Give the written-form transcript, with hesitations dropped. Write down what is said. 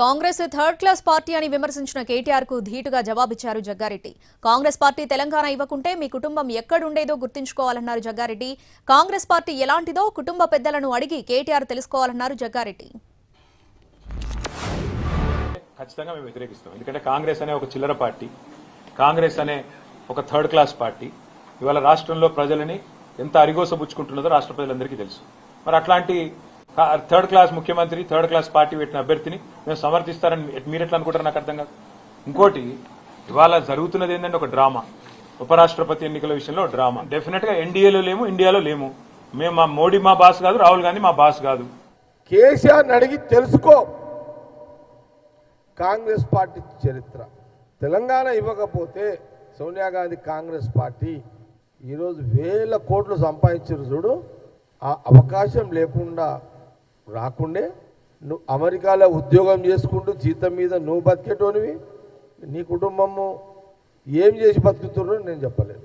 Congress third class party అని విమర్శించిన కేటీఆర్ కు ధీటుగా జవాబిచ్చారు జగ్గారెడ్డి. కాంగ్రెస్ పార్టీ తెలంగాణ ఇవ్వకుంటే మీ కుటుంబం ఎక్కడుండేదో గుర్తుంచుకోవాలన్నారు జగ్గారెడ్డి. కాంగ్రెస్ పార్టీ ఎలాంటిదో కుటుంబ పెద్దలను అడిగి కేటీఆర్ తెలుసుకోవాలన్నారు జగ్గారెడ్డి. ఖచ్చితంగా మేము వ్యతిరేకిస్తాం. ఎందుకంటే కాంగ్రెస్ అనే ఒక చిల్లర పార్టీ, కాంగ్రెస్ అనే ఒక థర్డ్ క్లాస్ పార్టీ ఇవాళ రాష్ట్రంలో ప్రజలని ఎంత అరిగోసబుచ్చుకుంటున్నదో రాష్ట్ర ప్రజలందరికీ తెలుసు. మరి అట్లాంటి థర్డ్ క్లాస్ ముఖ్యమంత్రి, థర్డ్ క్లాస్ పార్టీ పెట్టిన అభ్యర్థిని మేము సమర్థిస్తారని మీరు ఎట్లా అనుకుంటారు? నాకు అర్థం కాదు. ఇంకోటి, ఇవాళ జరుగుతున్నది ఏంటంటే ఒక డ్రామా. ఉపరాష్ట్రపతి ఎన్నికల విషయంలో డ్రామా. డెఫినెట్ గా ఎన్డీఏలో లేము, ఇండియాలో లేము. మేము మా మోడీ మా బాస్ కాదు, రాహుల్ గాంధీ మా బాస్ కాదు. కేసీఆర్ అడిగి తెలుసుకో కాంగ్రెస్ పార్టీ చరిత్ర. తెలంగాణ ఇవ్వకపోతే సోనియా గాంధీ కాంగ్రెస్ పార్టీ ఈరోజు వేల కోట్లు సంపాదించారు చూడు. ఆ అవకాశం లేకుండా రాకుండే నువ్వు అమెరికాలో ఉద్యోగం చేసుకుంటూ జీతం మీద నువ్వు బతికేటోనివి, నీ కుటుంబము ఏం చేసి బతుకుతుర్రో నేను చెప్పలేదు.